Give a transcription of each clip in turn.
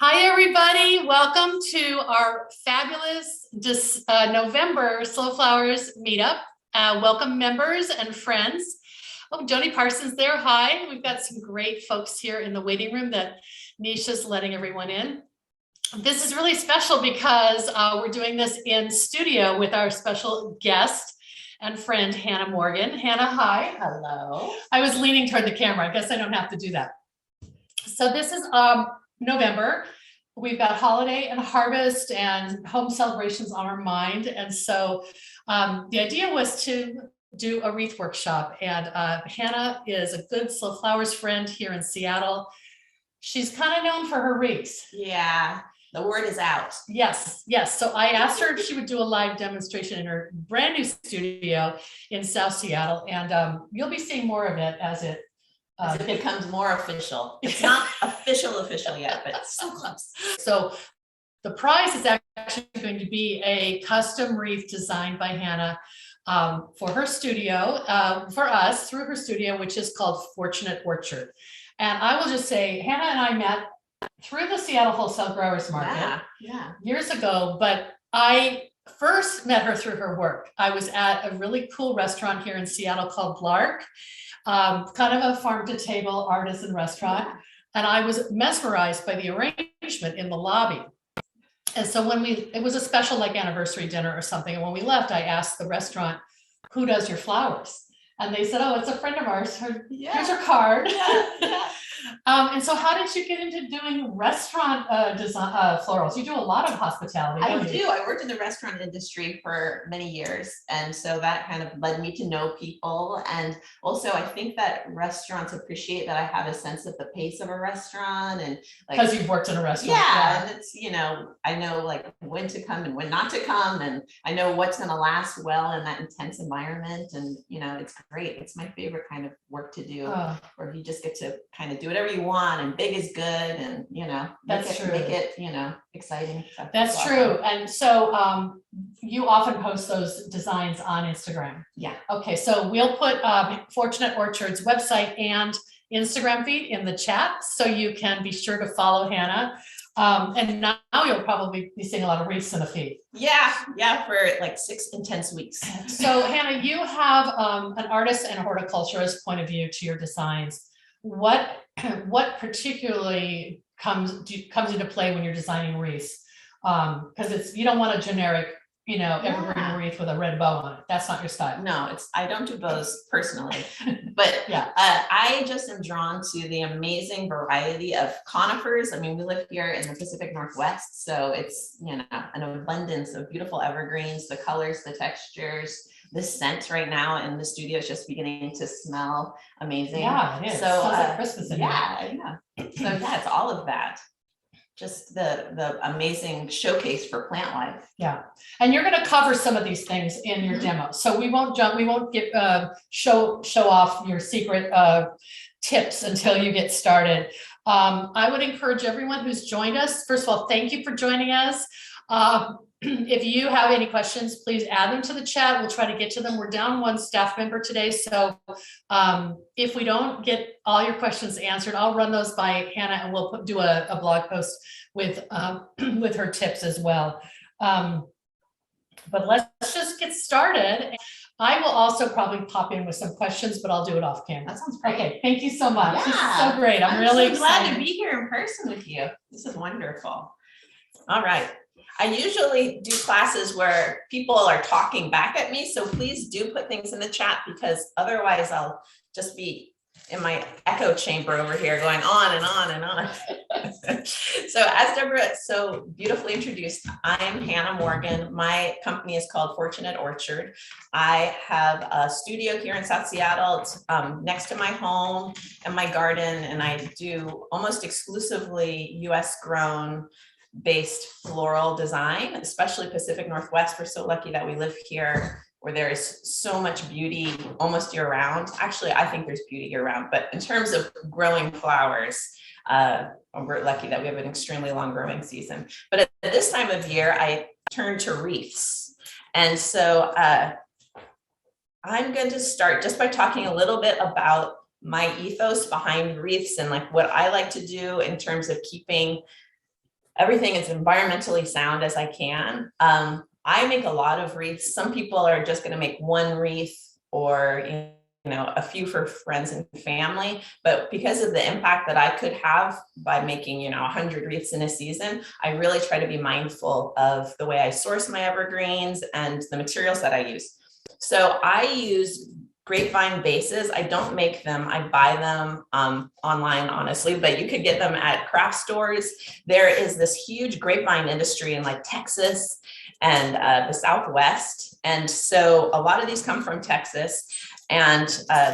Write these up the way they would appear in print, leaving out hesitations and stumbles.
Hi, everybody. Welcome to our fabulous November Slow Flowers meetup. Welcome members and friends. Oh, Joni Parsons there. Hi. We've got some great folks here in the waiting room that Nisha's letting everyone in. This is really special because we're doing this in studio with our special guest and friend, Hannah Morgan. Hannah, hi. Hello. I was leaning toward the camera. I guess I don't have to do that. So this is November. We've got holiday and harvest and home celebrations on our mind. And so the idea was to do a wreath workshop. And Hannah is a good Slow Flowers friend here in Seattle. She's kind of known for her wreaths. Yeah, the word is out. Yes, yes. So I asked her if she would do a live demonstration in her brand new studio in South Seattle. And you'll be seeing more of it as it becomes more official. It's not official yet, but it's so close. So the prize is actually going to be a custom wreath designed by Hannah for her studio, for us through her studio, which is called Fortunate Orchard. And I will just say, Hannah and I met through the Seattle Wholesale Growers Market years ago, but I first met her through her work. I was at a really cool restaurant here in Seattle called Lark. Kind of a farm to table artisan restaurant. And I was mesmerized by the arrangement in the lobby. And so it was a special like anniversary dinner or something. And when we left, I asked the restaurant, who does your flowers? And they said, oh, it's a friend of ours. Here's her card. And so how did you get into doing restaurant design, florals? You do a lot of hospitality. I do. I worked in the restaurant industry for many years. And so that kind of led me to know people. And also I think that restaurants appreciate that I have a sense of the pace of a restaurant. And like, because you've worked in a restaurant. Yeah. And it's, I know like when to come and when not to come. And I know what's going to last well in that intense environment. And, it's great. It's my favorite kind of work to do, where you just get to kind of do whatever you want, and big is good, and that's true. Make it exciting. That's true. And so you often post those designs on Instagram. Yeah. Okay, so we'll put Fortunate Orchard's website and Instagram feed in the chat, so you can be sure to follow Hannah. And now you'll probably be seeing a lot of wreaths in the feed. Yeah, for like 6 intense weeks. So Hannah, you have an artist and a horticulturist point of view to your designs. What particularly comes into play when you're designing wreaths? Because you don't want a generic, evergreen wreath with a red bow on it. That's not your style. No, I don't do bows personally, but I just am drawn to the amazing variety of conifers. I mean, we live here in the Pacific Northwest, so it's, an abundance of beautiful evergreens, the colors, the textures. The scent right now in the studio is just beginning to smell amazing. Yeah, it is. So like Christmas in here. So it's all of that. Just the amazing showcase for plant life. Yeah, and you're going to cover some of these things in your demo, so we won't get show off your secret tips until you get started. I would encourage everyone who's joined us. First of all, thank you for joining us. If you have any questions, please add them to the chat. We'll try to get to them. We're down one staff member today. So if we don't get all your questions answered, I'll run those by Hannah and we'll do a blog post with her tips as well. But let's just get started. I will also probably pop in with some questions, but I'll do it off camera. That sounds great. Okay, thank you so much. This is so great. I'm really so glad to be here in person with you. This is wonderful. All right. I usually do classes where people are talking back at me, so please do put things in the chat, because otherwise I'll just be in my echo chamber over here going on and on and on. So as Deborah so beautifully introduced, I am Hannah Morgan. My company is called Fortunate Orchard. I have a studio here in South Seattle. It's next to my home and my garden, and I do almost exclusively US grown based floral design, especially Pacific Northwest. We're so lucky that we live here where there is so much beauty almost year round. Actually, I think there's beauty year round, but in terms of growing flowers, we're lucky that we have an extremely long growing season. But at this time of year, I turn to wreaths. And so I'm going to start just by talking a little bit about my ethos behind wreaths and like what I like to do in terms of keeping everything as environmentally sound as I can. I make a lot of wreaths. Some people are just going to make one wreath or, a few for friends and family, but because of the impact that I could have by making, 100 wreaths in a season, I really try to be mindful of the way I source my evergreens and the materials that I use. So I use grapevine bases. I don't make them, I buy them online, honestly, but you could get them at craft stores. There is this huge grapevine industry in like Texas and the Southwest. And so a lot of these come from Texas. And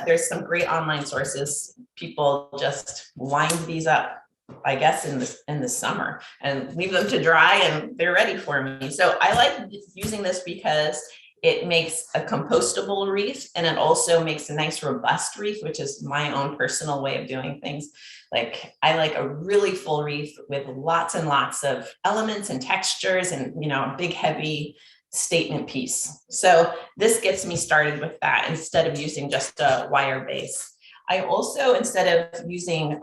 there's some great online sources. People just wind these up, I guess, in the summer and leave them to dry and they're ready for me. So I like using this because it makes a compostable wreath and it also makes a nice robust wreath, which is my own personal way of doing things. Like I like a really full wreath with lots and lots of elements and textures and, a big heavy statement piece. So this gets me started with that instead of using just a wire base. I also, instead of using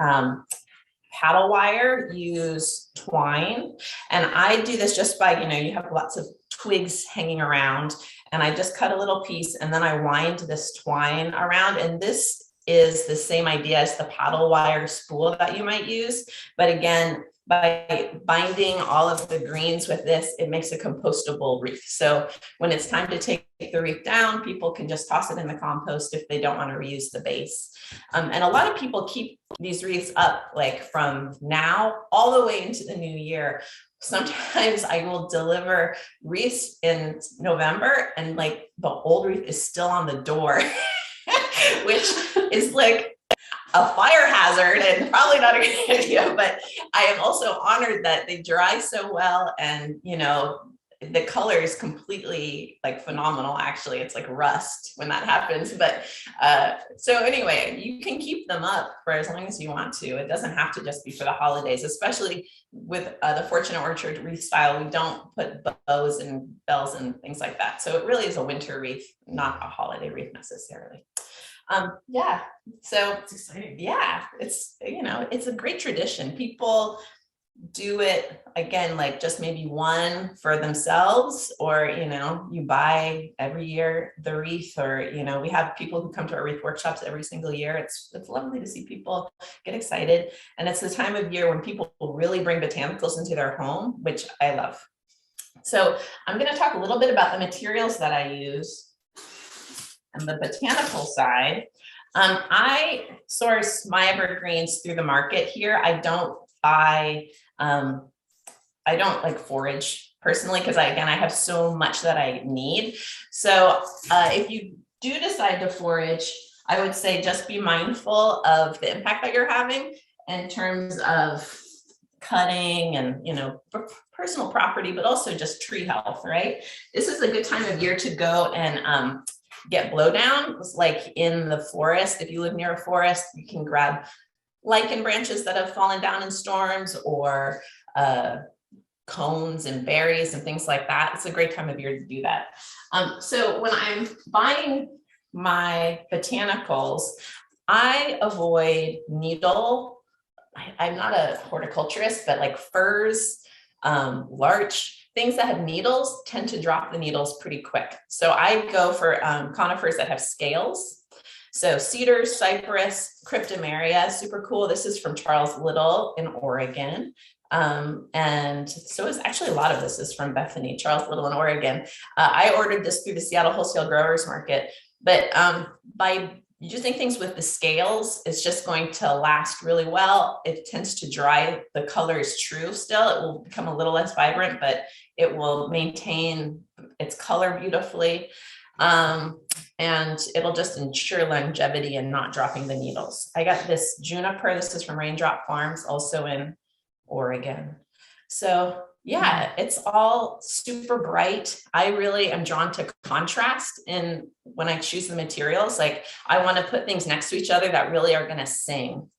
paddle wire, use twine. And I do this just by, you have lots of twigs hanging around and I just cut a little piece and then I wind this twine around. And this is the same idea as the paddle wire spool that you might use. But again, by binding all of the greens with this, it makes a compostable wreath. So when it's time to take the wreath down, people can just toss it in the compost if they don't want to reuse the base. And a lot of people keep these wreaths up like from now all the way into the new year. Sometimes I will deliver wreaths in November and like the old wreath is still on the door, which is like a fire hazard and probably not a good idea, but I am also honored that they dry so well and, the color is completely like phenomenal. Actually, it's like rust when that happens. But so anyway, you can keep them up for as long as you want to. It doesn't have to just be for the holidays, especially with the Fortunate Orchard wreath style. We don't put bows and bells and things like that. So it really is a winter wreath, not a holiday wreath necessarily. Yeah, so It's exciting. yeah, it's, it's a great tradition. People do it again, like just maybe one for themselves, or, you buy every year the wreath, or, we have people who come to our wreath workshops every single year. It's lovely to see people get excited. And it's the time of year when people really bring botanicals into their home, which I love. So I'm going to talk a little bit about the materials that I use and the botanical side. I source my evergreens through the market here. I don't like forage personally, because I have so much that I need. So if you do decide to forage, I would say just be mindful of the impact that you're having in terms of cutting and, personal property, but also just tree health, right? This is a good time of year to go and get blowdown. Like in the forest, if you live near a forest, you can grab lichen branches that have fallen down in storms, or cones and berries and things like that. It's a great time of year to do that. So when I'm buying my botanicals, I avoid needle. I'm not a horticulturist, but like firs, larch, things that have needles tend to drop the needles pretty quick. So I go for conifers that have scales. So cedar, cypress, cryptomeria, super cool. This is from Charles Little in Oregon. And so it's actually a lot of this is from Bethany, Charles Little in Oregon. I ordered this through the Seattle Wholesale Growers Market, but by using things with the scales, it's just going to last really well. It tends to dry. The color is true still. It will become a little less vibrant, but it will maintain its color beautifully. And it'll just ensure longevity and not dropping the needles. I got this juniper. This is from Raindrop Farms, also in Oregon. So yeah, it's all super bright. I really am drawn to contrast in when I choose the materials. Like I want to put things next to each other that really are going to sing.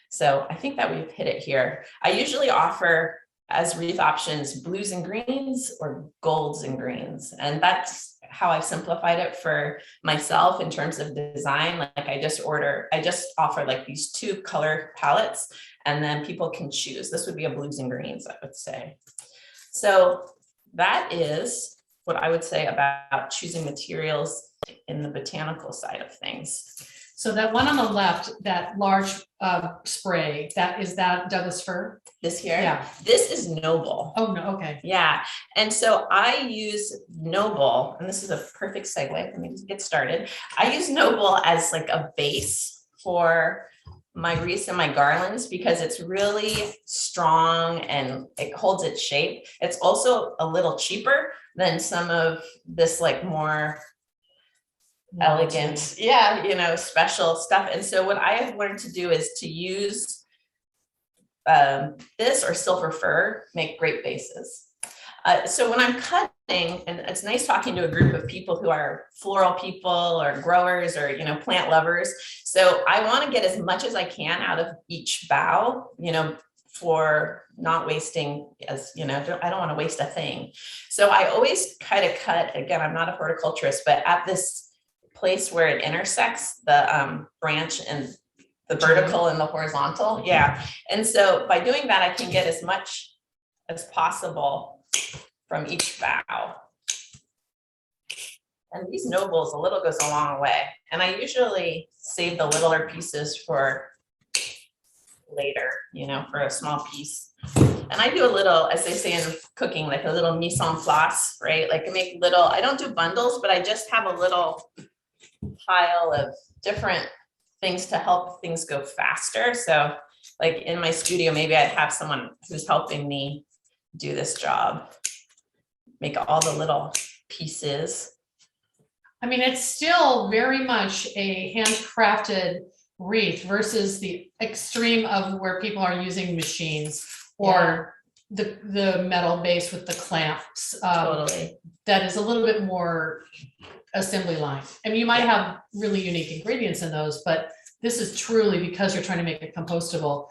So I think that we've hit it here. I usually offer as wreath options blues and greens or golds and greens. And that's how I've simplified it for myself in terms of design. Like I just offer like these two color palettes, and then people can choose. This would be a blues and greens, I would say. So that is what I would say about choosing materials in the botanical side of things. So that one on the left, that large spray, that Douglas fir? This here? Yeah. This is noble. Oh, no, okay. Yeah. And so I use noble, and this is a perfect segue for me to get started. I use noble as like a base for my wreaths and my garlands because it's really strong and it holds its shape. It's also a little cheaper than some of this like more elegant, special stuff. And so what I have learned to do is to use this or silver fir, make great bases. So when I'm cutting, and it's nice talking to a group of people who are floral people or growers or, plant lovers. So I want to get as much as I can out of each bough, for not wasting I don't want to waste a thing. So I always kind of cut, again, I'm not a horticulturist, but at this place where it intersects the branch and the vertical and the horizontal. Yeah. And so by doing that, I can get as much as possible from each bough. And these nobles, a little goes a long way. And I usually save the littler pieces for later, for a small piece. And I do a little, as they say in cooking, like a little mise en place, right? Like I make little, I don't do bundles, but I just have a little pile of different things to help things go faster. So like in my studio, maybe I'd have someone who's helping me do this job, make all the little pieces. I mean, it's still very much a handcrafted wreath versus the extreme of where people are using machines or the metal base with the clamps. Totally. That is a little bit more assembly line. I mean, you might have really unique ingredients in those, but this is truly, because you're trying to make it compostable,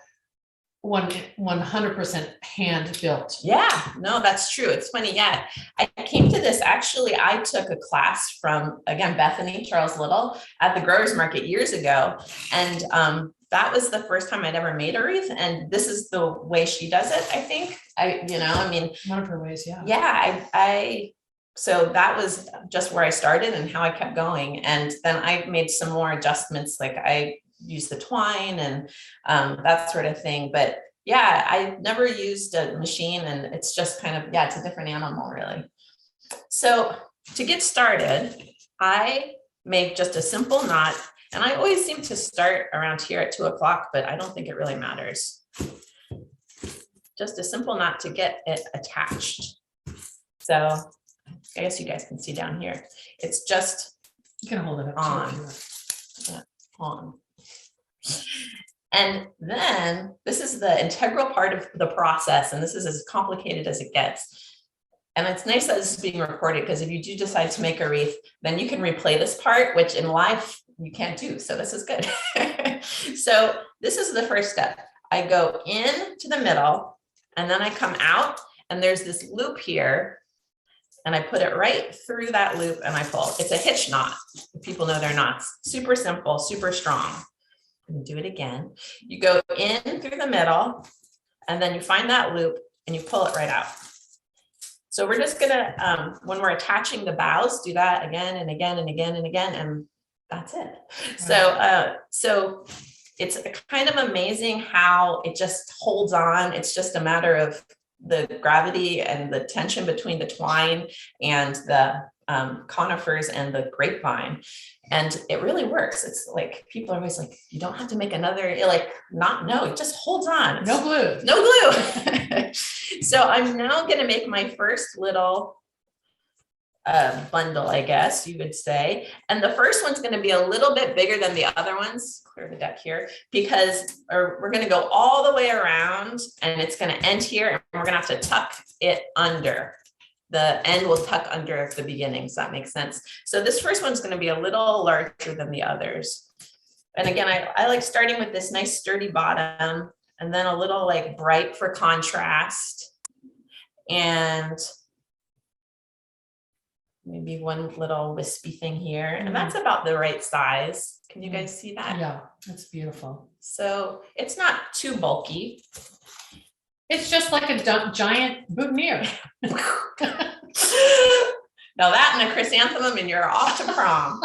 100% hand built. Yeah, no, that's true. It's funny. Yeah. I came to this, actually, I took a class from, again, Bethany Charles Little at the growers market years ago. And that was the first time I'd ever made a wreath. And this is the way she does it, I think. One of her ways, yeah. Yeah, so that was just where I started and how I kept going. And then I made some more adjustments, like I used the twine and that sort of thing. But yeah, I never used a machine, and it's just kind of, it's a different animal, really. So to get started, I make just a simple knot, and I always seem to start around here at 2 o'clock, but I don't think it really matters. Just a simple knot to get it attached. So I guess you guys can see down here. It's just you can hold it up on. And then this is the integral part of the process, and this is as complicated as it gets. And it's nice that this is being recorded, because if you do decide to make a wreath, then you can replay this part, which in life you can't do. So this is good. So this is the first step. I go into the middle, and then I come out, and there's this loop here. And I put it right through that loop and I pull. It's a hitch knot. If people know their knots. Super simple, super strong. I'm gonna do it again. You go in through the middle, and then you find that loop and you pull it right out. So we're just gonna, when we're attaching the boughs, do that again and again and again and again, and that's it. Right. So it's kind of amazing how it just holds on. It's just a matter of the gravity and the tension between the twine and the conifers and the grapevine. And it really works. It's like, people are always like, you don't have to make another, no, it just holds on. No glue. No glue. So I'm now going to make my first little bundle, I guess you would say. And the first one's going to be a little bit bigger than the other ones. Clear the deck here, because we're going to go all the way around, and it's going to end here, and we're going to have to tuck it under. The end will tuck under the beginning. Does that make sense? So this first one's going to be a little larger than the others. And again, I like starting with this nice sturdy bottom, and then a little like bright for contrast. And maybe one little wispy thing here, and that's about the right size. Can you guys see that? Yeah, that's beautiful. So it's not too bulky. It's just like a giant boutonniere. Now that and a chrysanthemum and you're off to prom.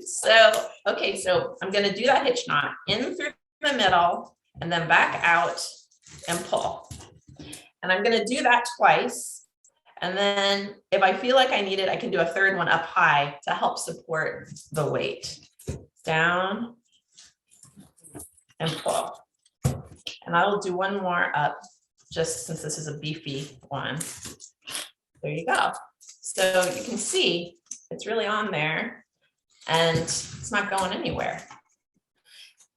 So, okay, so I'm gonna do that hitch knot in through the middle and then back out and pull. And I'm gonna do that twice. And then if I feel like I need it, I can do a third one up high to help support the weight. Down and pull. And I will do one more up just since this is a beefy one. There you go. So you can see it's really on there and it's not going anywhere.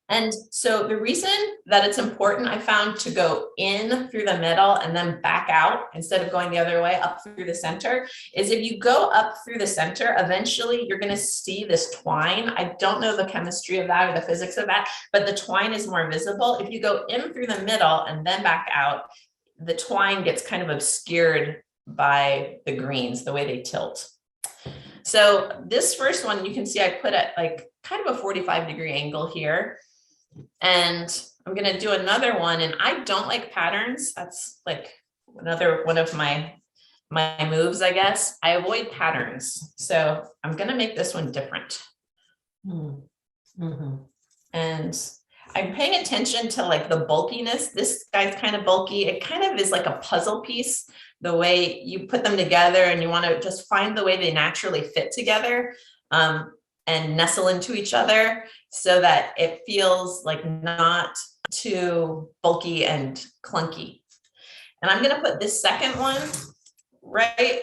And so the reason that it's important, I found, to go in through the middle and then back out instead of going the other way up through the center is if you go up through the center, eventually you're going to see this twine. I don't know the chemistry of that or the physics of that, but the twine is more visible. If you go in through the middle and then back out, the twine gets kind of obscured by the greens, the way they tilt. So this first one, you can see I put at like kind of a 45-degree angle here. And I'm going to do another one, and I don't like patterns. That's like another one of my moves, I guess. I avoid patterns. So I'm going to make this one different. Mm-hmm. And I'm paying attention to like the bulkiness. This guy's kind of bulky. It kind of is like a puzzle piece, the way you put them together, and you want to just find the way they naturally fit together. And nestle into each other so that it feels like not too bulky and clunky. And I'm going to put this second one right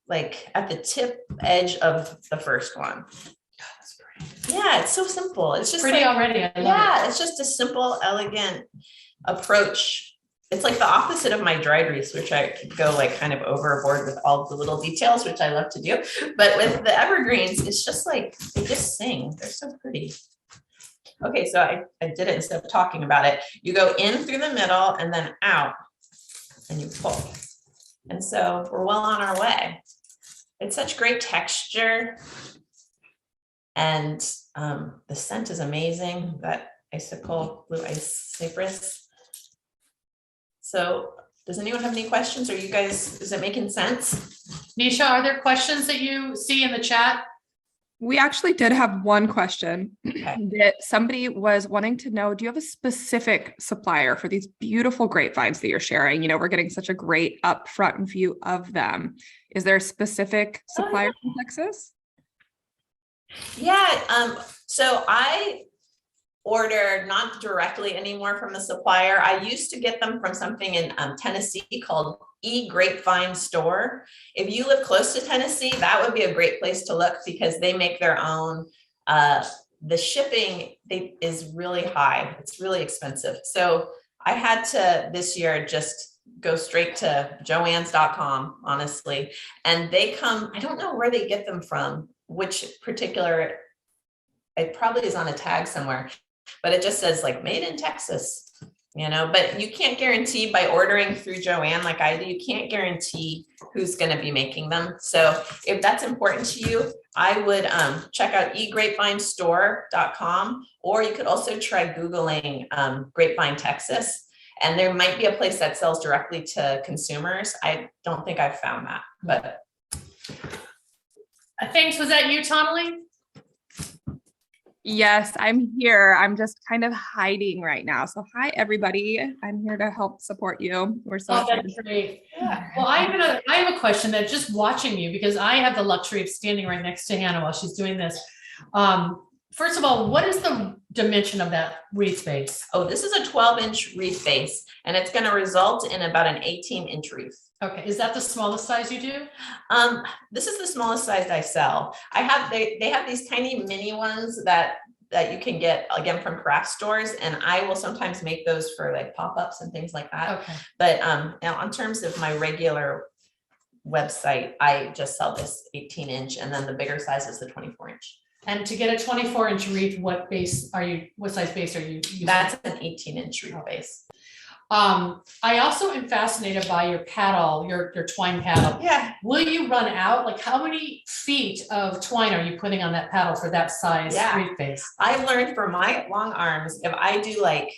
like at the tip edge of the first one. That's pretty. Yeah, it's so simple. It's just Pretty like, already. I love yeah, it's just a simple, elegant approach. It's like the opposite of my dried wreaths, which I could go like kind of overboard with all the little details, which I love to do. But with the evergreens, it's just like, they just sing. They're so pretty. Okay, so I did it instead of talking about it. You go in through the middle and then out and you pull. And so we're well on our way. It's such great texture. And the scent is amazing, that blue ice cypress. So does anyone have any questions? Are you guys, is it making sense? Nisha, are there questions that you see in the chat? We actually did have one question Okay. that somebody was wanting to know, do you have a specific supplier for these beautiful grapevines that you're sharing? You know, we're getting such a great upfront view of them. Is there a specific supplier from Texas? Yeah, so I order not directly anymore from the supplier. I used to get them from something in Tennessee called Grapevine Store. If you live close to Tennessee, that would be a great place to look because they make their own. The shipping is really high. It's really expensive. So I had to this year just go straight to joann's.com, honestly. And they come, I don't know where they get them from, which particular, it probably is on a tag somewhere, but it just says like made in Texas, you know, but you can't guarantee by ordering through Joann like I do, you can't guarantee who's going to be making them. So if that's important to you, I would check out egrapevinestore.com, or you could also try Googling Grapevine, Texas. And there might be a place that sells directly to consumers. I don't think I've found that, but. Thanks. Was that you, Tonally? Yes, I'm here. I'm just kind of hiding right now. So hi, everybody. I'm here to help support you. We're so excited. That's great. Yeah. Well, I have a question that just watching you, because I have the luxury of standing right next to Hannah while she's doing this. First of all, what is the dimension of that wreath base? Oh, this is a 12-inch wreath base, and it's going to result in about an 18-inch wreath. Okay, is that the smallest size you do? This is the smallest size I sell. They have these tiny mini ones that you can get again from craft stores, and I will sometimes make those for like pop-ups and things like that. Okay. But now in terms of my regular website, I just sell this 18-inch, and then the bigger size is the 24-inch. And to get a 24-inch wreath, what size base are you using? That's an 18-inch wreath base. I also am fascinated by your paddle, your twine paddle. Yeah. Will you run out? Like, how many feet of twine are you putting on that paddle for that size Yeah. wreath base? I learned for my long arms, if I do like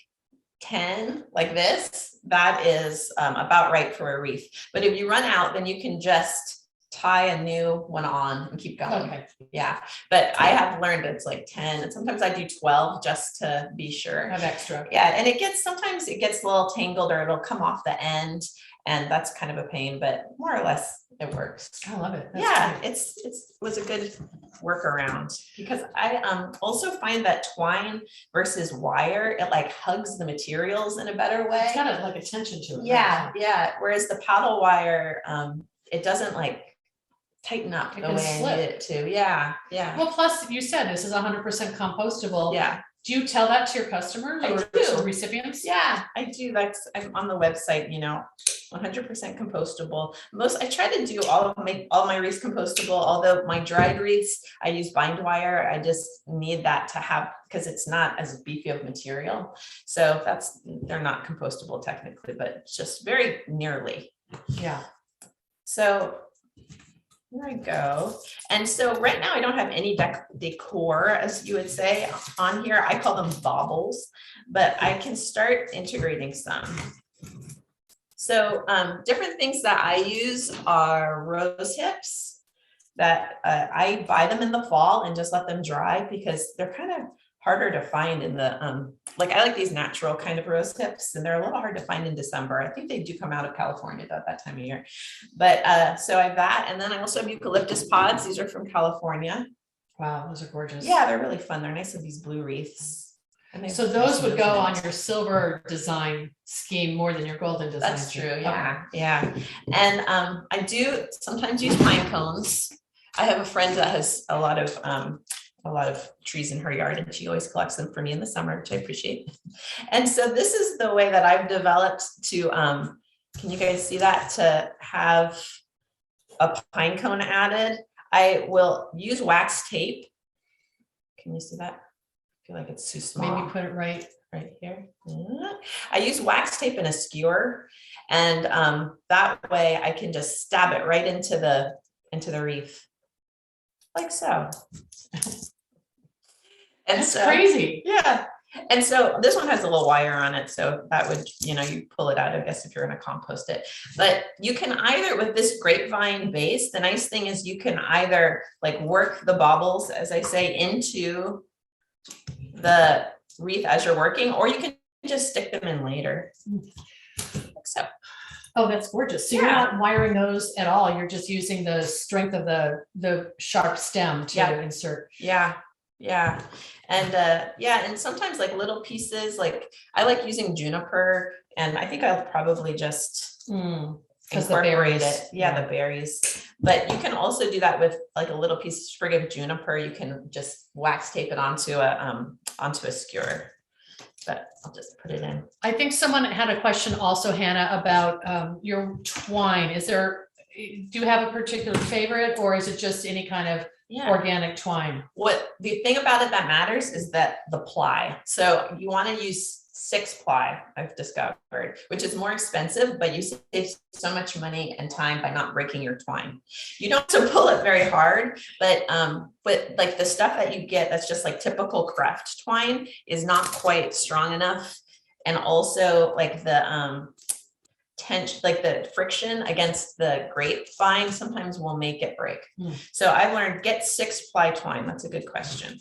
10 like this, that is about right for a wreath. But if you run out, then you can just tie a new one on and keep going. Okay, Yeah, but I have learned it's like 10, and sometimes I do 12 just to be sure. have extra. Yeah, and sometimes it gets a little tangled, or it'll come off the end, and that's kind of a pain, but more or less it works. I love it. That's Yeah, great. it was a good workaround, because I also find that twine versus wire, it like hugs the materials in a better way. It's got like a tension to it. Yeah, yeah. Whereas the paddle wire, it doesn't like tighten up It the can way I slip. need it to. Yeah, yeah, Well, plus you said this is 100% compostable. yeah. Do you tell that to your customers I or do. to recipients? Yeah, I do. I'm on the website, 100% compostable. I try to do all my wreaths compostable, although my dried wreaths, I use bind wire. I just need that to have, because it's not as beefy of material. So they're not compostable technically, but just very nearly. Yeah. So here I go. And so right now I don't have any decor, as you would say, on here. I call them baubles, but I can start integrating some. So different things that I use are rose hips that I buy them in the fall and just let them dry, because they're kind of harder to find in the, I like these natural kind of rose hips, and they're a little hard to find in December. I think they do come out of California though, at that time of year. But so I have that. And then I also have eucalyptus pods. These are from California. Wow, those are gorgeous. Yeah, they're really fun. They're nice with these blue wreaths. And So those would go on your silver design scheme more than your golden design. That's scheme. true. Okay. Yeah. Yeah. And I do sometimes use pine cones. I have a friend that has a lot of trees in her yard, and she always collects them for me in the summer, which I appreciate. And so this is the way that I've developed to, can you guys see that? To have a pine cone added, I will use wax tape. Can you see that? I feel like it's too small. Maybe put it right here. I use wax tape and a skewer, and that way I can just stab it right into the wreath, like so. And That's so, crazy. yeah. And so this one has a little wire on it, so that would, you pull it out, I guess, if you're going to compost it. But you can either, with this grapevine base, the nice thing is you can either like work the baubles, as I say, into the wreath as you're working, or you can just stick them in later. So. Oh, that's gorgeous. So Yeah. you're not wiring those at all. You're just using the strength of the sharp stem to insert. Yeah. Yeah. And and sometimes like little pieces, like I like using juniper, and I think I'll probably just because the incorporate berries. it. Yeah, the berries. But you can also do that with like a little piece sprig of juniper. You can just wax tape it onto a skewer. But I'll just put it in. I think someone had a question also, Hannah, about your twine. Do you have a particular favorite, or is it just any kind of organic twine? What the thing about it that matters is that the ply. So you want to use 6-ply, I've discovered, which is more expensive, but you save so much money and time by not breaking your twine. You don't have to pull it very hard, but like the stuff that you get that's just like typical craft twine is not quite strong enough. And also like the tension, like the friction against the grapevine sometimes will make it break. So I've learned, get 6-ply twine. That's a good question.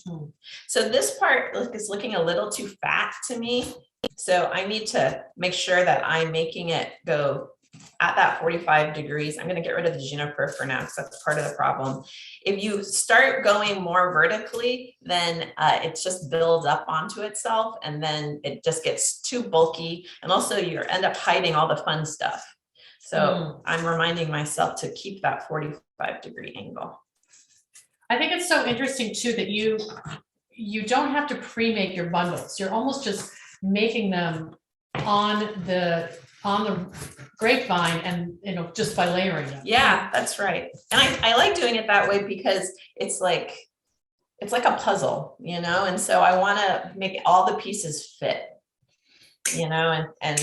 So this part is looking a little too fat to me. So I need to make sure that I'm making it go at that 45 degrees. I'm going to get rid of the juniper for now, because that's part of the problem. If you start going more vertically, then it just builds up onto itself, and then it just gets too bulky. And also you end up hiding all the fun stuff. So I'm reminding myself to keep that 45-degree angle. I think it's so interesting too, that you don't have to pre-make your bundles. You're almost just making them on the grapevine, and just by layering them. Yeah, that's right. And I like doing it that way because it's like a puzzle, and so I want to make all the pieces fit, and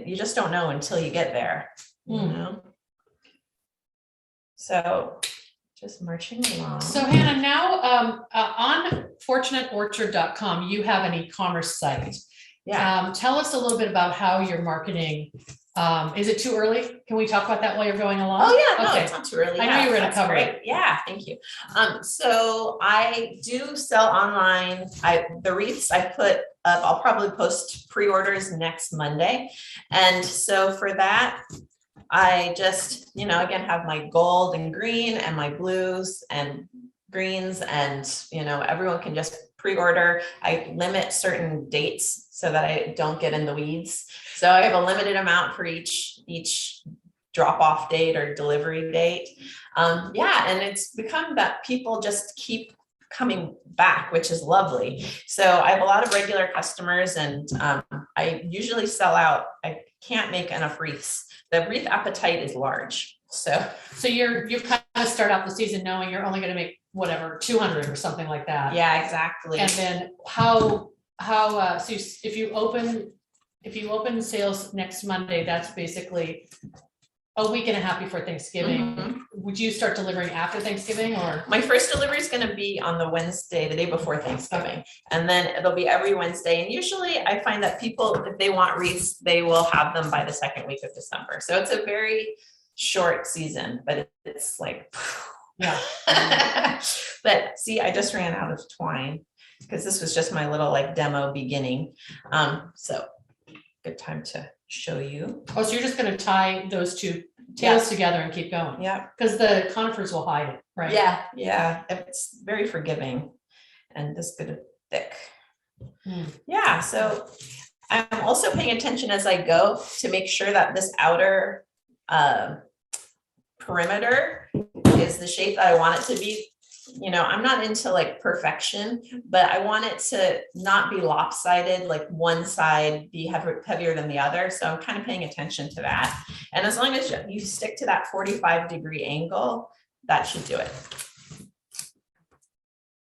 you just don't know until you get there, you know? So just marching along. So Hannah, now on fortunateorchard.com, you have an e-commerce site. Yeah. Tell us a little bit about how you're marketing. Is it too early? Can we talk about that while you're going along? Oh yeah, no, Okay. it's not too early. I know you were gonna cover it. Yeah, thank you. So I do sell online. The wreaths I put up, I'll probably post pre-orders next Monday. And so for that, I just, again, have my gold and green and my blues and greens, and, everyone can just pre-order. I limit certain dates so that I don't get in the weeds. So I have a limited amount for each drop-off date or delivery date. And it's become that people just keep coming back, which is lovely. So I have a lot of regular customers, and I usually sell out. I can't make enough wreaths. The wreath appetite is large. So you kind of start out the season knowing you're only going to make whatever 200 or something like that. yeah, exactly. And then so if you open sales next Monday, that's basically a week and a half before Thanksgiving. Mhm. Would you start delivering after Thanksgiving, or? My first delivery is going to be on the Wednesday, the day before Thanksgiving. And then it'll be every Wednesday. And usually I find that people, if they want wreaths, they will have them by the second week of December. So it's a very short season, but it's like, Yeah. but see, I just ran out of twine because this was just my little demo beginning. So good time to show you. Oh, so you're just gonna tie those two tails together and keep going? Yeah. Because the conifers will hide it, right? Yeah. It's very forgiving and this good of thick. Hmm. Yeah. So I'm also paying attention as I go to make sure that this outer perimeter is the shape that I want it to be. I'm not into perfection, but I want it to not be lopsided, like one side be heavier than the other. So I'm kind of paying attention to that. And as long as you stick to that 45-degree angle, that should do it.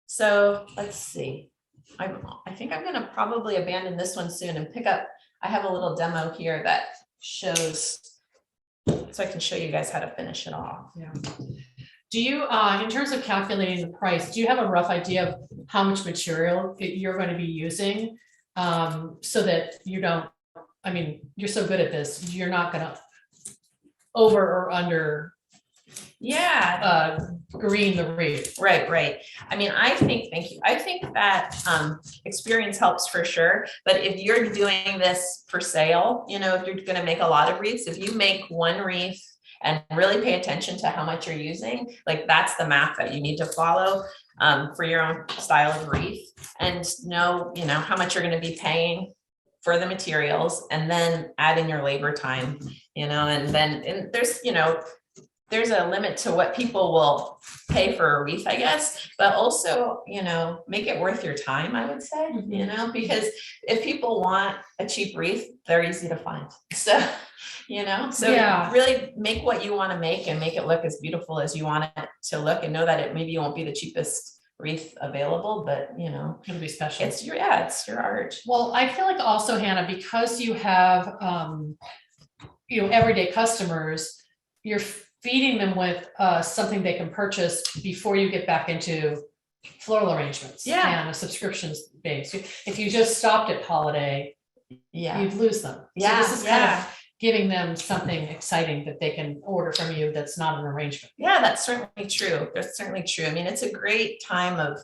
So let's see. I think I'm going to probably abandon this one soon and pick up. I have a little demo here that shows, so I can show you guys how to finish it off. Yeah. Do you, in terms of calculating the price, do you have a rough idea of how much material you're going to be using? So that you don't, you're so good at this, you're not going to over or under green the wreath. Right. Thank you. I think that experience helps for sure. But if you're doing this for sale, if you're going to make a lot of wreaths, if you make one wreath and really pay attention to how much you're using, that's the math that you need to follow for your own style of wreath, and know, how much you're going to be paying for the materials, and then add in your labor time, and then there's a limit to what people will pay for a wreath, I guess, but also, make it worth your time, I would say, because if people want a cheap wreath, they're easy to find. So, really make what you want to make and make it look as beautiful as you want it to look, and know that it maybe won't be the cheapest wreath available, but it'll be special. It's your art. Well, I feel like also, Hannah, because you have, everyday customers, you're feeding them with something they can purchase before you get back into floral arrangements and a subscriptions base. If you just stopped at holiday, you'd lose them. So this is kind of giving them something exciting that they can order from you that's not an arrangement. Yeah, that's certainly true. That's certainly true. It's a great time of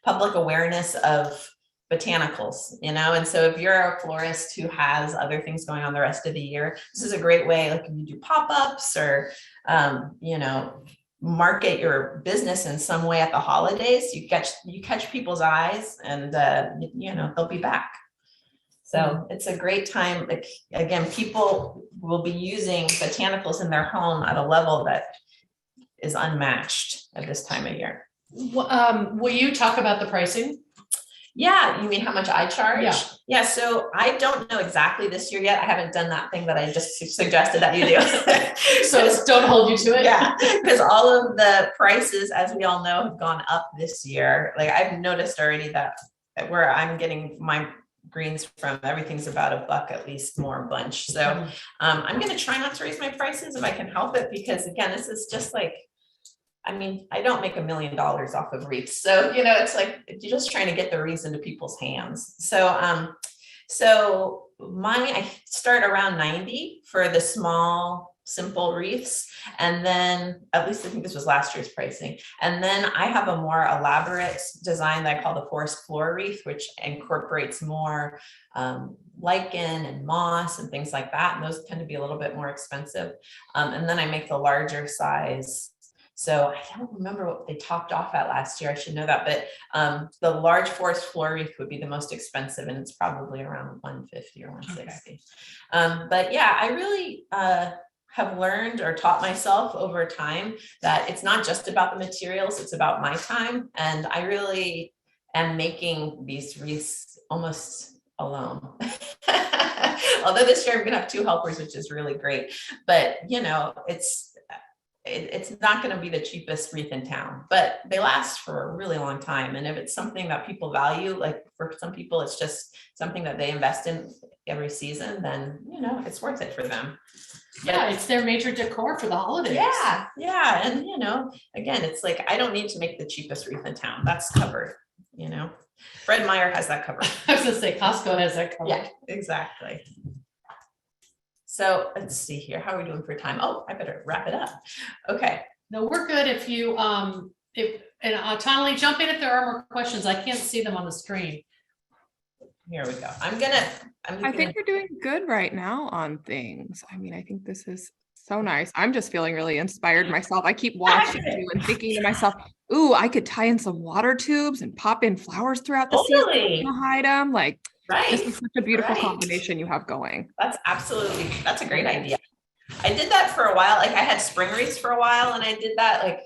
public awareness of botanicals, and so if you're a florist who has other things going on the rest of the year, this is a great way, if you do pop-ups or market your business in some way at the holidays, you catch people's eyes, and they'll be back. So it's a great time. Again, people will be using botanicals in their home at a level that is unmatched at this time of year. Will you talk about the pricing? Yeah, you mean how much I charge? Yeah. So I don't know exactly this year yet. I haven't done that thing that I just suggested that you do. So don't hold you to it. Yeah, because all of the prices, as we all know, have gone up this year. I've noticed already that where I'm getting my greens from, everything's about $1 at least more a bunch. So I'm going to try not to raise my prices if I can help it, because again, this is just like, I mean, I don't make $1 million off of wreaths. So, you know, it's like, you're just trying to get the wreaths into people's hands. So, I start around 90 for the small, simple wreaths. And then, at least I think this was last year's pricing. And then I have a more elaborate design that I call the forest floor wreath, which incorporates more lichen and moss and things like that. And those tend to be a little bit more expensive. And then I make the larger size. So I don't remember what they topped off at last year. I should know that, but the large forest floor wreath would be the most expensive, and it's probably around 150 or 160. But yeah, I really have learned or taught myself over time that it's not just about the materials, it's about my time. And I really am making these wreaths almost alone. Although this year I'm gonna have 2 helpers, which is really great. But you know, it's not going to be the cheapest wreath in town, but they last for a really long time. And if it's something that people value, like for some people, it's just something that they invest in every season, then, you know, it's worth it for them. Yeah, it's their major decor for the holidays. Yeah. Yeah. And, you know, again, it's like, I don't need to make the cheapest wreath in town. That's covered, you know, Fred Meyer has that covered. I was gonna say Costco has that covered. Yeah, exactly. So let's see here. How are we doing for time? Oh, I better wrap it up. Okay. No, we're good. If you, and Tonally, jump in if there are more questions. I can't see them on the screen. Here we go. I think we're doing good right now on things. I mean, I think this is so nice. I'm just feeling really inspired myself. I keep watching you and thinking to myself, ooh, I could tie in some water tubes and pop in flowers throughout the season to hide them. Like, this is such a beautiful combination you have going. That's a great idea. I did that for a while. Like I had spring wreaths for a while, and I did that. Like,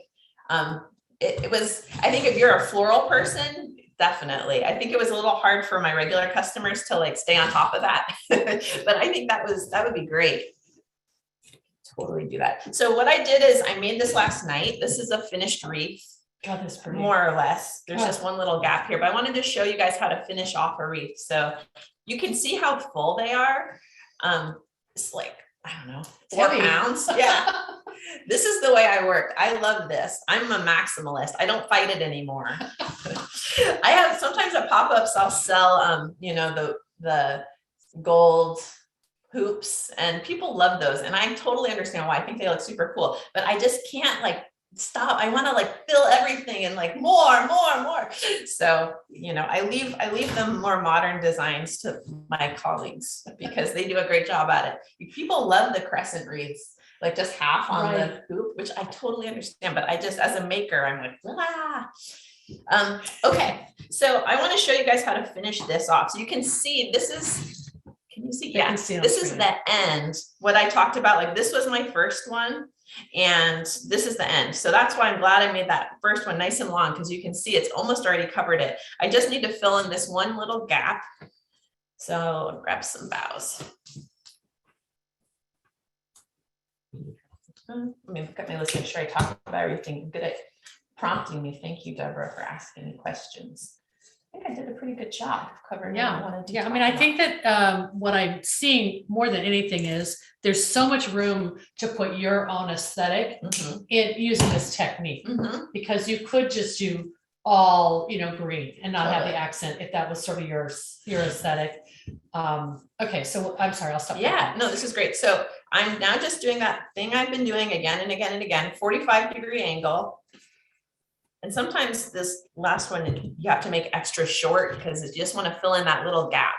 it was, I think if you're a floral person, definitely. I think it was a little hard for my regular customers to like stay on top of that. But I think that would be great. Totally do that. So what I did is I made this last night. This is a finished wreath. God, that's pretty. More or less. There's just one little gap here, but I wanted to show you guys how to finish off a wreath. So you can see how full they are. It's like, I don't know, 4 pounds. Yeah. This is the way I work. I love this. I'm a maximalist. I don't fight it anymore. I have sometimes at pop-ups, I'll sell, you know, the gold hoops, and people love those. And I totally understand why. I think they look super cool, but I just can't like stop. I want to like fill everything and like more. So, you know, I leave them more modern designs to my colleagues because they do a great job at it. People love the crescent wreaths, like just half on the hoop, which I totally understand, but I just, as a maker, I'm like, ah. Okay. So I want to show you guys how to finish this off. So you can see, this is, can you see? Yeah, this is the end. What I talked about, like this was my first one. And this is the end. So that's why I'm glad I made that first one nice and long, because you can see it's almost already covered it. I just need to fill in this one little gap. So I'll grab some boughs. Let me look at my list, make sure I talk about everything. I'm good at prompting me. Thank you, Deborah, for asking me questions. I think I did a pretty good job covering what I wanted to talk I mean, I about. think that what I'm seeing more than anything is there's so much room to put your own aesthetic in using this technique, because you could just do all, you know, green and not have the accent if that was sort of your aesthetic. Okay, so I'm sorry, I'll stop. Yeah, no, this is great. So I'm now just doing that thing I've been doing again and again and again, 45-degree angle. And sometimes this last one, you have to make extra short because you just want to fill in that little gap.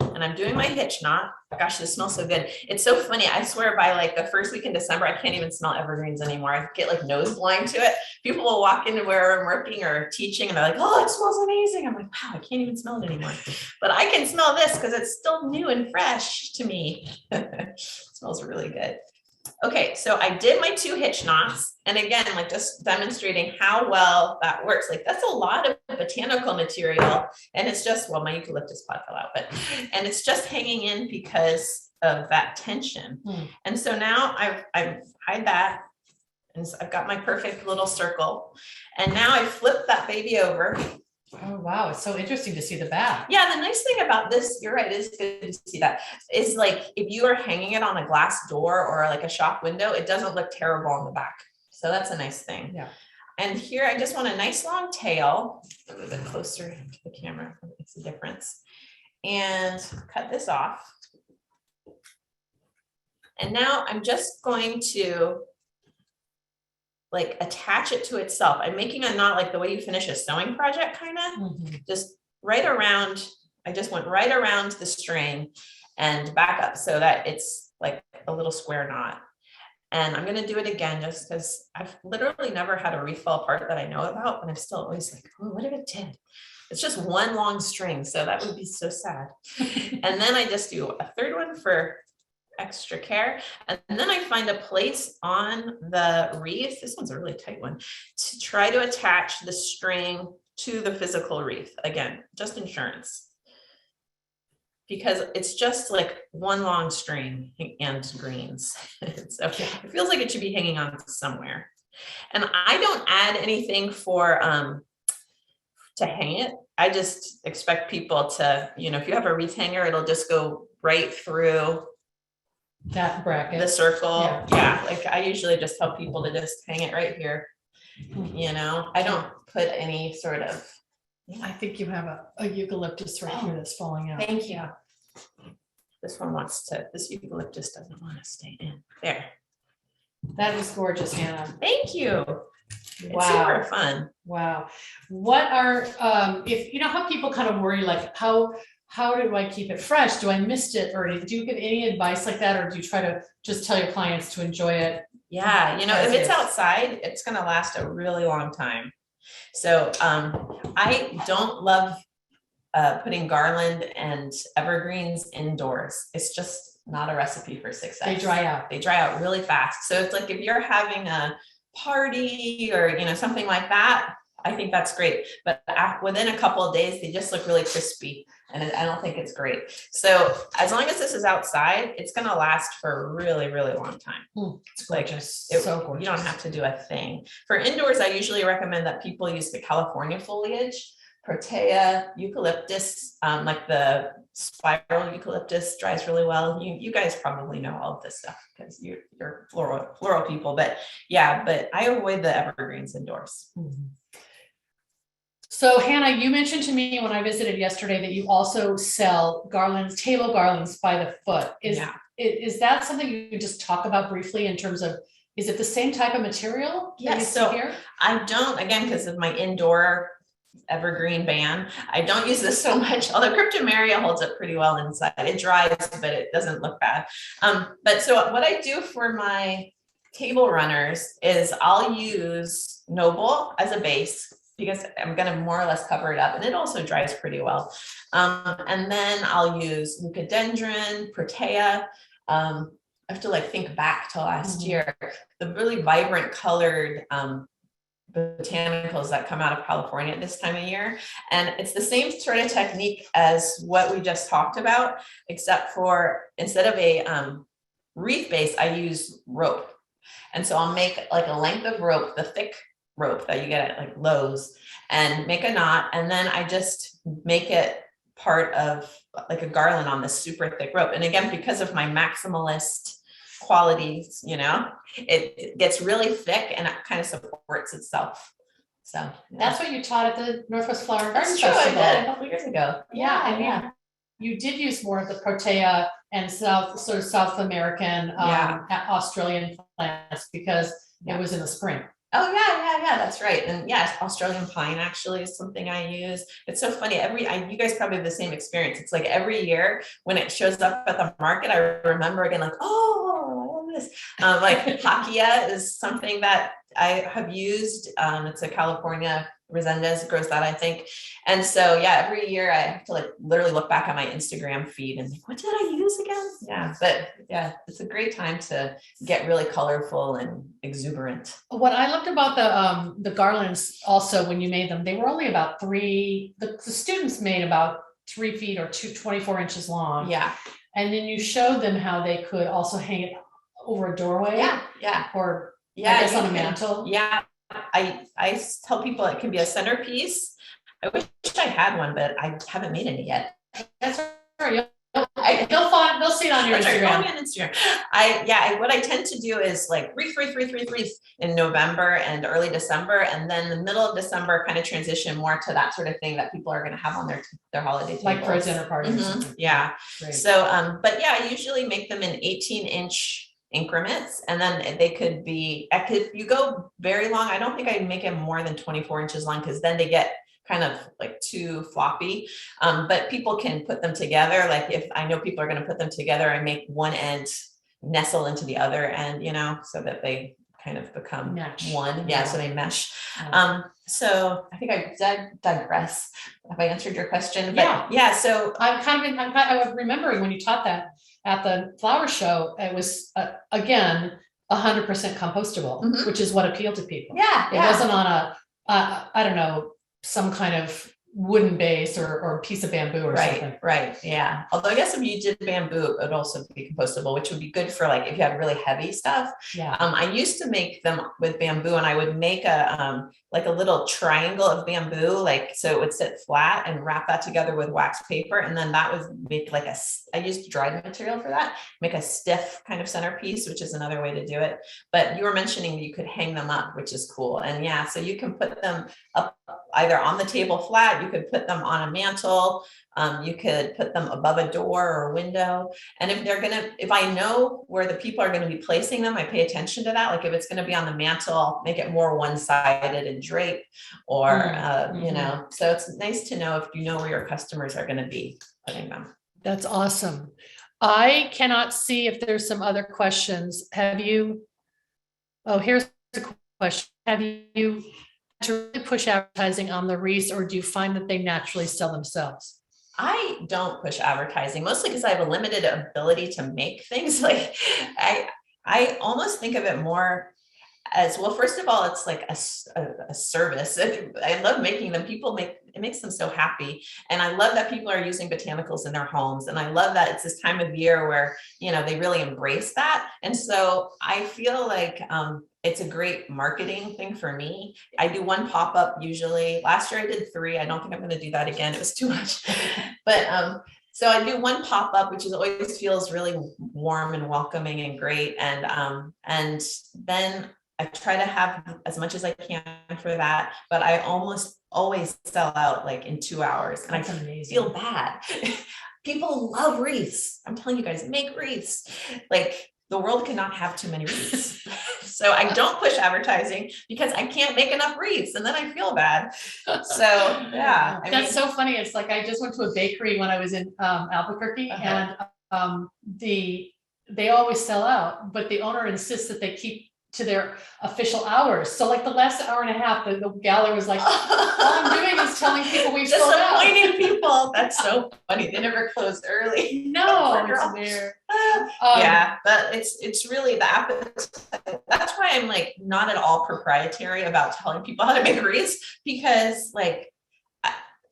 And I'm doing my hitch knot. Gosh, this smells so good. It's so funny. I swear by like the first week in December, I can't even smell evergreens anymore. I get like nose blind to it. People will walk into where I'm working or teaching and they're like, oh, it smells amazing. I'm like, wow, I can't even smell it anymore. But I can smell this because it's still new and fresh to me. It smells really good. Okay, so I did my 2 hitch knots. And again, like just demonstrating how well that works. Like that's a lot of botanical material. And it's just, well, my eucalyptus pod fell out, but, and it's just hanging in because of that tension. And so now I've hide that. And so I've got my perfect little circle. And now I flip that baby over Oh, wow. It's so interesting to see the back. Yeah, the nice thing about this, you're right, it's good to see that, is like if you are hanging it on a glass door or like a shop window, it doesn't look terrible on the back. So that's a nice thing. Yeah. And here I just want a nice long tail, a little bit closer to the camera, it makes a difference. And cut this off. And now I'm just going to like attach it to itself. I'm making a knot like the way you finish a sewing project, kind of just right around. I just went right around the string and back up so that it's like a little square knot. And I'm going to do it again just because I've literally never had a wreath fall apart that I know about, and I'm still always like, oh, what if it did? It's just one long string, so that would be so sad. And then I just do a third one for extra care. And then I find a place on the wreath, this one's a really tight one, to try to attach the string to the physical wreath. Again, just insurance. Because it's just like one long string and greens. So it feels like it should be hanging on somewhere. And I don't add anything for to hang it. I just expect people to, you know, if you have a wreath hanger, it'll just go right through that bracket, the circle. Yeah. Like I usually just tell people to just hang it right here. You know, I don't put any sort of. I think you have a eucalyptus right here that's falling out. Thank you. This one wants to, this eucalyptus doesn't want to stay in. There. That is gorgeous, Hannah. Thank you. Wow. It's super fun. Wow. What are, if you know how people kind of worry, like how do I keep it fresh? Do I miss it? Or do you give any advice like that? Or do you try to just tell your clients to enjoy it? Yeah. You know, if it's outside, it's going to last a really long time. So I don't love putting garland and evergreens indoors. It's just not a recipe for success. They dry out. They dry out really fast. So it's like if you're having a party or, you know, something like that, I think that's great. But within a couple of days, they just look really crispy. And I don't think it's great. So as long as this is outside, it's going to last for a really, really long time. It's gorgeous. Like So gorgeous. You don't have to do a thing. For indoors, I usually recommend that people use the California foliage, protea, eucalyptus, like the spiral eucalyptus dries really well. You guys probably know all of this stuff because you're floral people, but yeah, but I avoid the evergreens indoors. So Hannah, you mentioned to me when I visited yesterday that you also sell garlands, table garlands by the foot. Is that something you could just talk about briefly in terms of, is it the same type of material? Yes, so here? I don't, again, because of my indoor evergreen ban, I don't use this so much, although Cryptomeria holds up pretty well inside. It dries, but it doesn't look bad. But so what I do for my table runners is I'll use Noble as a base, because I'm going to more or less cover it up, and it also dries pretty well. And then I'll use Leucadendron, Protea. I have to like think back to last year, the really vibrant colored botanicals that come out of California at this time of year. And it's the same sort of technique as what we just talked about, except for instead of a wreath base, I use rope. And so I'll make like a length of rope, the thick rope that you get at like Lowe's, and make a knot. And then I just make it part of like a garland on this super thick rope. And again, because of my maximalist qualities, you know, it gets really thick and it kind of supports itself. So yeah. That's what you taught at the Northwest Flower and Garden Festival. Festival. I did a couple years ago. Yeah, and you did use more of the Protea and South American, Australian plants because it was in the spring. Oh yeah, that's right. And yes, Australian pine actually is something I use. It's so funny. You guys probably have the same experience. It's like every year when it shows up at the market, I remember again, like, oh, I love this. Like Hakia is something that I have used. It's a California Resendez grows that, I think. And so, yeah, every year I have to like literally look back at my Instagram feed and think, what did I use again? Yeah, but yeah, it's a great time to get really colorful and exuberant. What I loved about the garlands also when you made them, they were only about the students made about 3 feet or 24 inches long. Yeah. And then you showed them how they could also hang it over a doorway. Yeah. Or I guess on a mantle. Yeah. I tell people it can be a centerpiece. I wish I had one, but I haven't made any yet. That's right. They'll see it on your That's right, Instagram. follow me on Instagram. What I tend to do is like wreath in November and early December, and then the middle of December kind of transition more to that sort of thing that people are going to have on their holiday tables. Like for a dinner party. Or something. Yeah. Great. So, but yeah, I usually make them in 18-inch increments, and then they could be, if you go very long, I don't think I make them more than 24 inches long, because then they get kind of like too floppy. But people can put them together. Like if I know people are going to put them together, I make one end nestle into the other end, you know, so that they kind of become one. Yeah, so they mesh. So I think I digress. Have I answered your question? But yeah. So I was remembering when you taught that at the flower show, it was again 100% compostable, which is what appealed to people. Yeah, it wasn't on a I don't know, some kind of wooden base or piece of bamboo or something. Right. Yeah. Although I guess if you did bamboo, it would also be compostable, which would be good for like if you have really heavy stuff. Yeah. I used to make them with bamboo, and I would make a like a little triangle of bamboo, like so it would sit flat, and wrap that together with wax paper, and then that would make like I used dried material for that, make a stiff kind of centerpiece, which is another way to do it. But you were mentioning you could hang them up, which is cool. And yeah, so you can put them up either on the table flat, you could put them on a mantle, you could put them above a door or a window. And if I know where the people are going to be placing them, I pay attention to that. Like if it's going to be on the mantle, make it more one-sided and drape, or, you know, so it's nice to know if you know where your customers are going to be putting them. That's awesome. I cannot see if there's some other questions. Have you? Oh, here's a question. Have you to really push advertising on the wreaths, or do you find that they naturally sell themselves? I don't push advertising, mostly because I have a limited ability to make things. Like I almost think of it more as, well, first of all, it's like a service. I love making them. It makes them so happy. And I love that people are using botanicals in their homes. And I love that it's this time of year where, you know, they really embrace that. And so I feel like it's a great marketing thing for me. I do one pop-up usually. Last year I did 3. I don't think I'm going to do that again. It was too much. But so I do one pop-up, which always feels really warm and welcoming and great. And then I try to have as much as I can for that, but I almost always sell out like in 2 hours. And That's I amazing. feel bad. People love wreaths. I'm telling you guys, make wreaths. Like the world cannot have too many wreaths. So I don't push advertising because I can't make enough wreaths, and then I feel bad. So yeah. That's so funny. It's like, I just went to a bakery when I was in Albuquerque, and they always sell out, but the owner insists that they keep to their official hours. So like the last hour and a half, the gal was like, all I'm doing is telling people we've sold out. Disappointing people. That's so funny. They never closed early. No, it's weird. Yeah, but it's really the appetite. That's why I'm like not at all proprietary about telling people how to make wreaths, because like,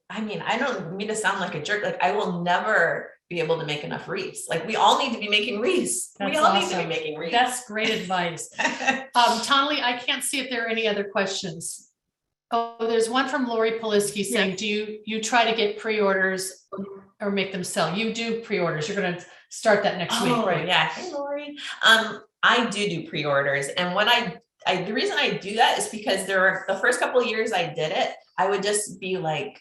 I mean, I don't mean to sound like a jerk. Like I will never be able to make enough wreaths. Like we all need to be making wreaths. That's we all awesome. need to be making wreaths. That's great advice. Tonley, I can't see if there are any other questions. Oh, there's one from Lori Poliski saying, do you try to get pre-orders or make them sell? You do pre-orders. You're going to start that next week, right? Yeah. Hey, Lori. I do pre-orders. And what the reason I do that is because the first couple of years I did it, I would just be like,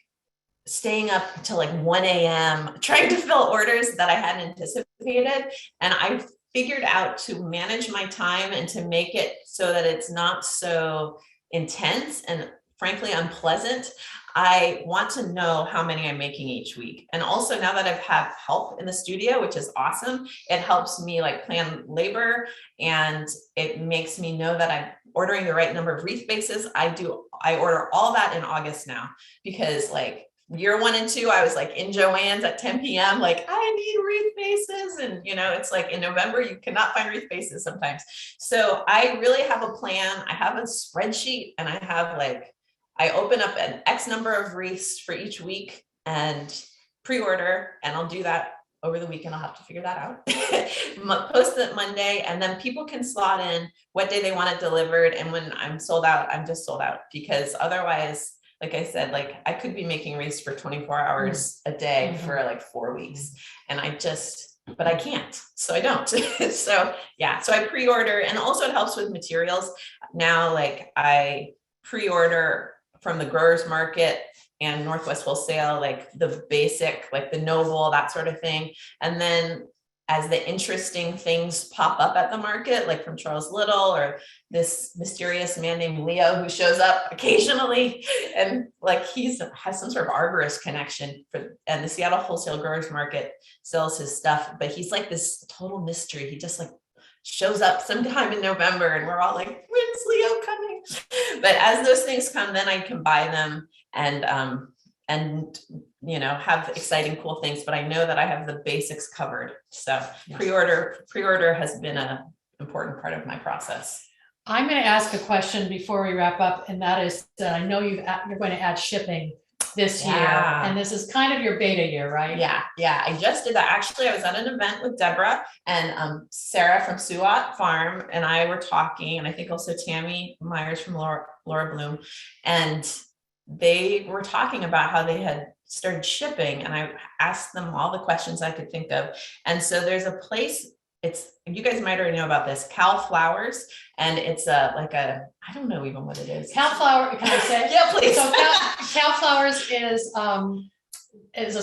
staying up till like 1 a.m. trying to fill orders that I hadn't anticipated. And I figured out to manage my time and to make it so that it's not so intense and frankly unpleasant. I want to know how many I'm making each week. And also now that I've had help in the studio, which is awesome, it helps me like plan labor, and it makes me know that I'm ordering the right number of wreath bases. I order all that in August now, because like year 1 and 2, I was like in Joann's at 10 p.m. like I need wreath bases. And you know, it's like in November, you cannot find wreath bases sometimes. So I really have a plan. I have a spreadsheet, and I have like, I open up an X number of wreaths for each week and pre-order, and I'll do that over the weekend. I'll have to figure that out. Post it Monday, and then people can slot in what day they want it delivered. And when I'm sold out, I'm just sold out, because otherwise, like I said, like I could be making wreaths for 24 hours a day for like 4 weeks. And but I can't, so I don't. So yeah, so I pre-order, and also it helps with materials. Now, like I pre-order from the growers market and Northwest Wholesale, like the basic, like the Noble, that sort of thing. And then as the interesting things pop up at the market, like from Charles Little or this mysterious man named Leo who shows up occasionally, and like has some sort of arborist connection and the Seattle Wholesale Growers Market sells his stuff, but he's like this total mystery. He just like shows up sometime in November and we're all like, when's Leo coming? But as those things come, then I can buy them and have exciting, cool things, but I know that I have the basics covered. So pre-order has been an important part of my process. I'm going to ask a question before we wrap up, and that is that I know you're going to add shipping this year, and this is kind of your beta year, right? Yeah. I just did that. Actually, I was at an event with Deborah and Sarah from Suat Farm, and I were talking, and I think also Tammy Myers from Laura Bloom, and they were talking about how they had started shipping, and I asked them all the questions I could think of. And so there's a place, you guys might already know about this, Cal Flowers, and it's I don't know even what it is. Cal Flower, can I say? Yeah, please. So Cal Flowers is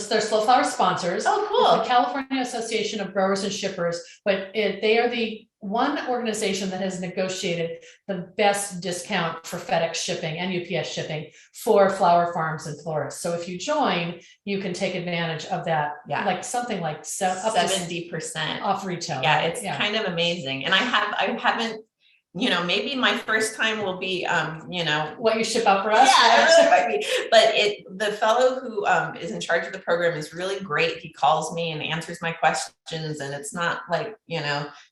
they're Slow Flower sponsors. Oh, cool. It's the California Association of Growers and Shippers, but they are the one organization that has negotiated the best discount for FedEx shipping and UPS shipping for flower farms and florists. So if you join, you can take advantage of that. Yeah. Like something like up to 70% off retail. Yeah, it's kind of amazing. And I haven't, maybe my first time will be, what you ship out for us. Yeah, it really might be. But the fellow who is in charge of the program is really great. He calls me and answers my questions, and it's not like,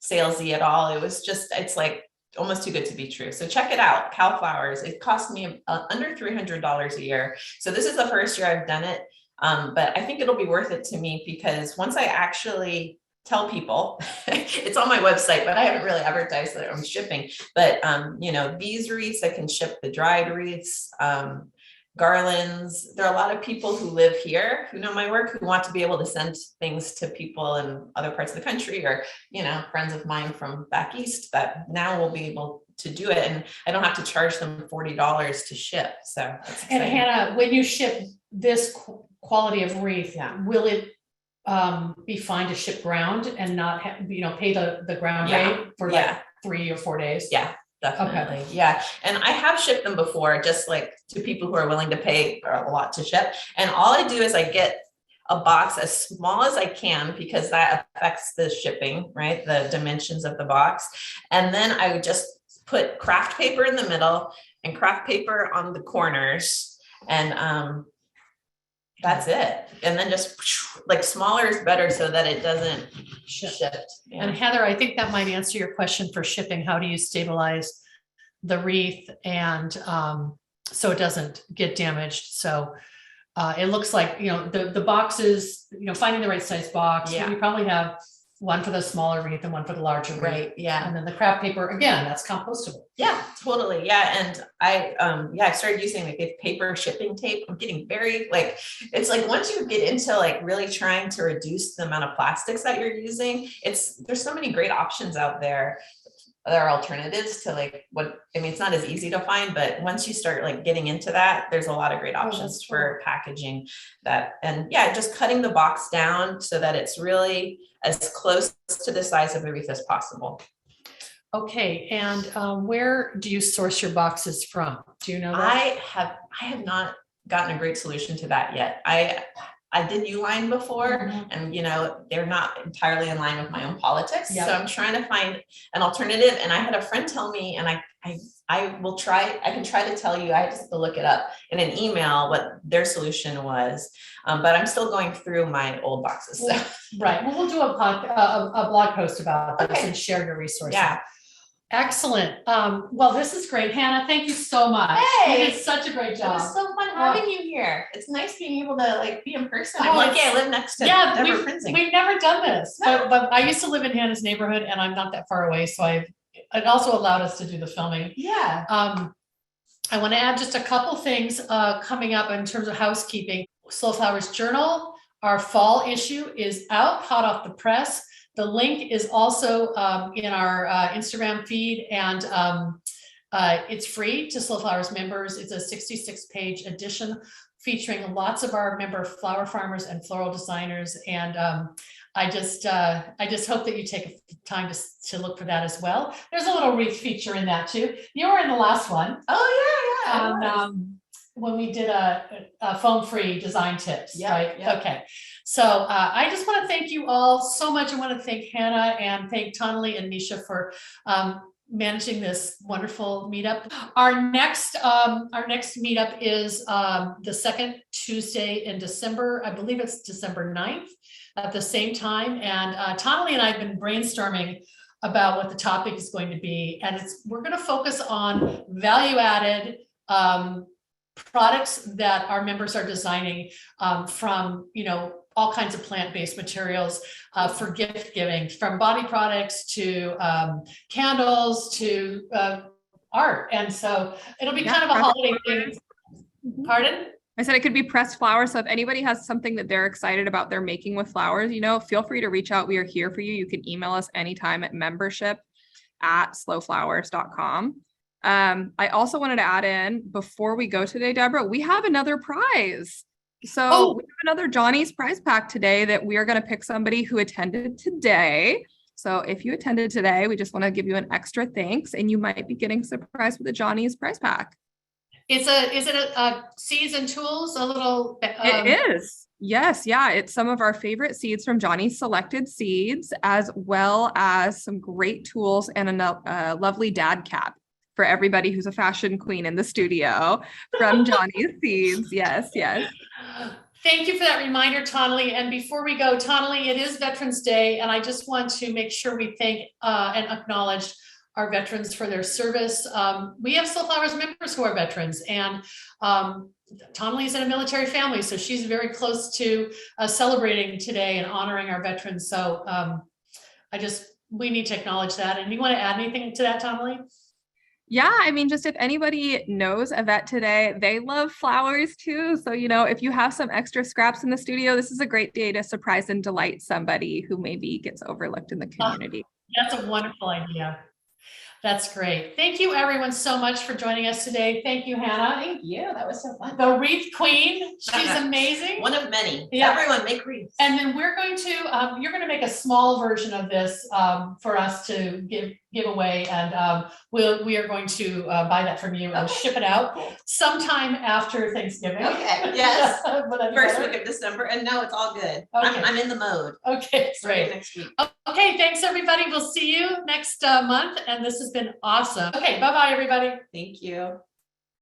salesy at all. It's like almost too good to be true. So check it out, Cal Flowers. It cost me under $300 a year. So this is the first year I've done it. But I think it'll be worth it to me, because once I actually tell people, it's on my website, but I haven't really advertised that I'm shipping. But these wreaths, I can ship the dried wreaths, garlands. There are a lot of people who live here who know my work, who want to be able to send things to people in other parts of the country, or friends of mine from back east that now will be able to do it, and I don't have to charge them $40 to ship. So and Hannah, when you ship this quality of wreath, will it be fine to ship ground and not pay the ground rate for like 3 or 4 days? Yeah, definitely. Okay. Yeah. And I have shipped them before, just like to people who are willing to pay a lot to ship. And all I do is I get a box as small as I can, because that affects the shipping, right? The dimensions of the box. And then I would just put craft paper in the middle and craft paper on the corners, and that's it. And then just like smaller is better, so that it doesn't shift. Yeah. And Heather, I think that might answer your question for shipping. How do you stabilize the wreath and so it doesn't get damaged? So it looks like, the boxes, finding the right size box. Yeah. You probably have one for the smaller wreath and one for the larger wreath. Right. Yeah. And then the craft paper, again, that's compostable. Yeah, totally. Yeah. And I started using like paper shipping tape. I'm getting very it's like once you get into like really trying to reduce the amount of plastics that you're using, there's so many great options out there. There are alternatives to it's not as easy to find, but once you start like getting into that, there's a lot of great options for packaging that. And yeah, just cutting the box down so that it's really as close to the size of the wreath as possible. Okay. And where do you source your boxes from? Do you know that? I have not gotten a great solution to that yet. I did Uline before, and they're not entirely in line with my own politics. Yep. So I'm trying to find an alternative. And I had a friend tell me, and I will try. I can try to tell you. I just have to look it up in an email what their solution was. But I'm still going through my old boxes. So. Right. Well, we'll do a blog post about this and share your resources. Yeah. Excellent. Well, this is great. Hannah, thank you so much. Hey, you did such a great job. It was so fun having you here. It's nice being able to be in person. Oh, I live next to Deborah Prinzing. We've never done this, but I used to live in Hannah's neighborhood, and I'm not that far away. So it also allowed us to do the filming. Yeah. I want to add just a couple things coming up in terms of housekeeping. Slow Flowers Journal, our fall issue is out, hot off the press. The link is also in our Instagram feed, and it's free to Slow Flowers members. It's a 66-page edition featuring lots of our member flower farmers and floral designers. And I just hope that you take time to look for that as well. There's a little wreath feature in that too. You were in the last one. Oh yeah. When we did a foam-free design tips, Yeah, right? yeah. Okay. So I just want to thank you all so much. I want to thank Hannah and thank Tonali and Nisha for managing this wonderful meetup. Our next meetup is the second Tuesday in December. I believe it's December 9th at the same time. And Tonali and I have been brainstorming about what the topic is going to be. And we're going to focus on value-added products that our members are designing from, all kinds of plant-based materials for gift giving, from body products to candles to art. And so it'll be kind of a holiday thing. Pardon? I said it could be pressed flowers. So if anybody has something that they're excited about they're making with flowers, feel free to reach out. We are here for you. You can email us anytime at membership@slowflowers.com. I also wanted to add in, before we go today, Deborah, we have another prize. So we have another Johnny's prize pack today that we are going to pick somebody who attended today. So if you attended today, we just want to give you an extra thanks, and you might be getting surprised with a Johnny's prize pack. Is it a seeds and tools? A little. It is. Yes. Yeah. It's some of our favorite seeds from Johnny's Selected Seeds, as well as some great tools and a lovely dad cap for everybody who's a fashion queen in the studio from Johnny's Seeds. Yes. Yes. Thank you for that reminder, Tonali. And before we go, Tonali, it is Veterans Day, and I just want to make sure we thank and acknowledge our veterans for their service. We have Slow Flowers members who are veterans, and Tonali is in a military family, so she's very close to celebrating today and honoring our veterans. So we need to acknowledge that. And you want to add anything to that, Tonali? Yeah, just if anybody knows a vet today, they love flowers too. So, if you have some extra scraps in the studio, this is a great day to surprise and delight somebody who maybe gets overlooked in the community. That's a wonderful idea. That's great. Thank you everyone so much for joining us today. Thank you, Hannah. Thank you. That was so fun. The wreath queen. She's amazing. One of many. Yeah. Everyone make wreaths. And then we're going to, you're going to make a small version of this for us to give away. And we are going to buy that from you and ship it out sometime after Thanksgiving. Okay. Yes. First week week of December. And no, it's all good. Okay. I'm in the mode. Okay, great. Next week. Okay, thanks everybody. We'll see you next month. And this has been awesome. Okay, bye-bye everybody. Thank you.